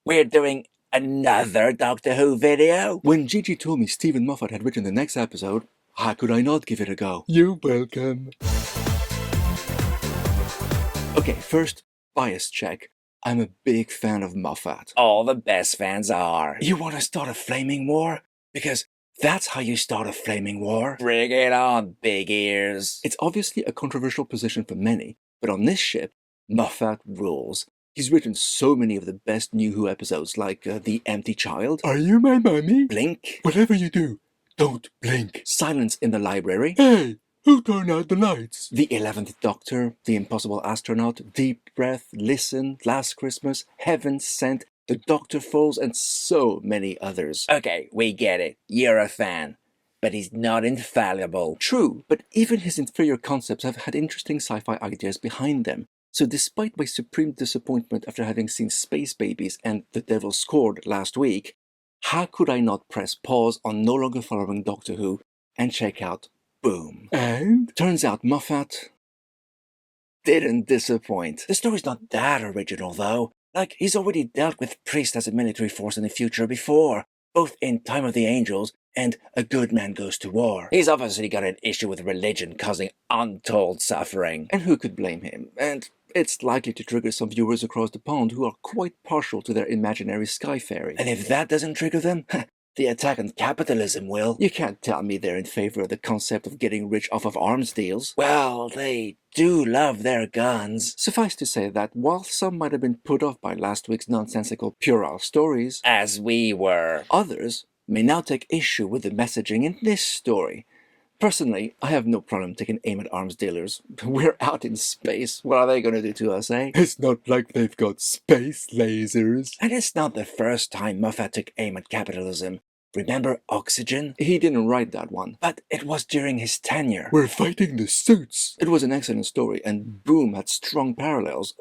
We're doing another Doctor Who video? When Gigi told me Stephen Moffat had written the next episode, how could I not give it a go? You're welcome. Okay, first, bias check. I'm a big fan of Moffat. All the best fans are. You want to start a flaming war? Because that's how you start a flaming war. Bring it on, big ears. It's obviously a controversial position for many, but on this ship, Moffat rules. He's written so many of the best New Who episodes, like The Empty Child. Are you my mommy? Blink. Whatever you do, don't blink. Silence in the Library. Hey, who turned out the lights? The 11th Doctor, The Impossible Astronaut, Deep Breath, Listen, Last Christmas, Heaven Sent, The Doctor Falls, and so many others. Okay, we get it. You're a fan. But he's not infallible. True, but even his inferior concepts have had interesting sci-fi ideas behind them. So despite my supreme disappointment after having seen Space Babies and The Devil Scored last week, how could I not press pause on No Longer Following Doctor Who and check out Boom? And? Turns out Moffat didn't disappoint. The story's not that original though. Like, he's already dealt with priests as a military force in the future before, both in Time of the Angels and A Good Man Goes to War. He's obviously got an issue with religion causing untold suffering. And who could blame him? And it's likely to trigger some viewers across the pond who are quite partial to their imaginary sky fairy. And if that doesn't trigger them, the attack on capitalism will. You can't tell me they're in favor of the concept of getting rich off of arms deals. Well, they do love their guns. Suffice to say that while some might have been put off by last week's nonsensical puerile stories, as we were, others may now take issue with the messaging in this story. Personally, I have no problem taking aim at arms dealers. We're out in space. What are they going to do to us, eh? It's not like they've got space lasers. And it's not the first time Moffat took aim at capitalism. Remember Oxygen? He didn't write that one. But it was during his tenure. We're fighting the suits. It was an excellent story, and Boom had strong parallels.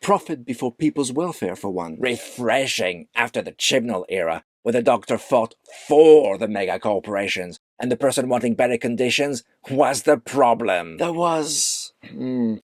Profit before people's welfare, for one. Refreshing after the Chibnall era, where the Doctor fought for the mega corporations, and the person wanting better conditions was the problem. That was an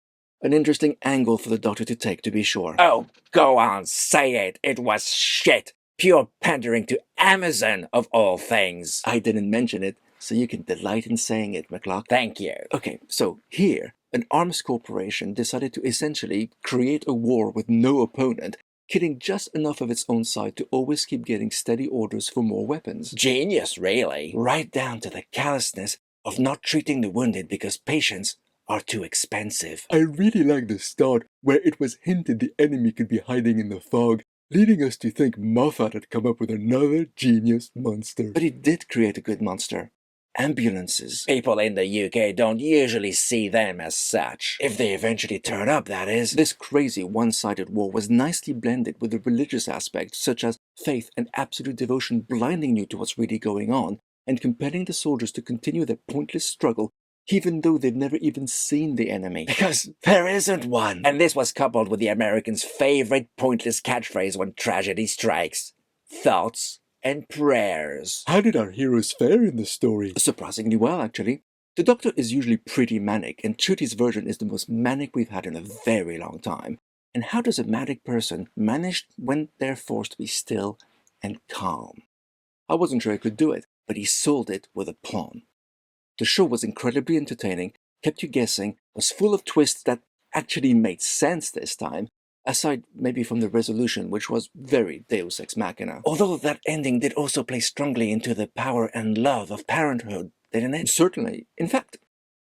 interesting angle for the Doctor to take, to be sure. Oh, go on, say it. It was shit. Pure pandering to Amazon, of all things. I didn't mention it, so you can delight in saying it, McClock. Thank you. Okay, so here, an arms corporation decided to essentially create a war with no opponent, killing just enough of its own side to always keep getting steady orders for more weapons. Genius, really. Right down to the callousness of not treating the wounded because patients are too expensive. I really like the start where it was hinted the enemy could be hiding in the fog, leading us to think Moffat had come up with another genius monster. But he did create a good monster. Ambulances. People in the UK don't usually see them as such. If they eventually turn up, that is. This crazy one-sided war was nicely blended with the religious aspects, such as faith and absolute devotion blinding you to what's really going on, and compelling the soldiers to continue their pointless struggle even though they've never even seen the enemy. Because there isn't one. And this was coupled with the Americans' favorite pointless catchphrase when tragedy strikes. Thoughts and prayers. How did our heroes fare in the story? Surprisingly well, actually. The Doctor is usually pretty manic, and Chuti's version is the most manic we've had in a very long time. And how does a manic person manage when they're forced to be still and calm? I wasn't sure he could do it, but he sold it with aplomb. The show was incredibly entertaining, kept you guessing, was full of twists that actually made sense this time, aside maybe from the resolution, which was very Deus Ex Machina. Although that ending did also play strongly into the power and love of parenthood, didn't it? Certainly. In fact,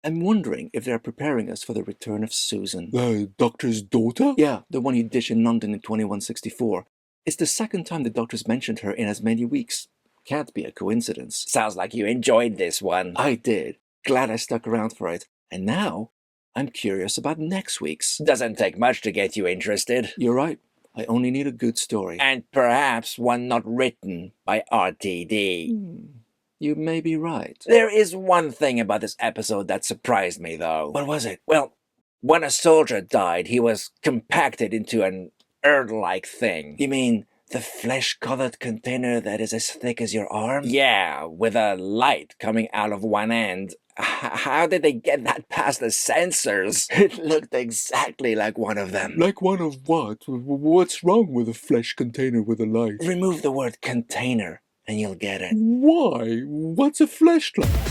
I'm wondering if they're preparing us for the return of Susan. The Doctor's daughter? Yeah, the one he dished in London in 2164. It's the second time the Doctor's mentioned her in as many weeks. Can't be a coincidence. Sounds like you enjoyed this one. I did. Glad I stuck around for it. And now, I'm curious about next week's. Doesn't take much to get you interested. You're right. I only need a good story. And perhaps one not written by RTD. You may be right. There is one thing about this episode that surprised me, though. What was it? Well, when a soldier died, he was compacted into an urn-like thing. You mean the flesh-colored container that is as thick as your arm? Yeah, with a light coming out of one end. How did they get that past the sensors? It looked exactly like one of them. Like one of what? What's wrong with a flesh container with a light? Remove the word container and you'll get it. Why? What's a fleshlight?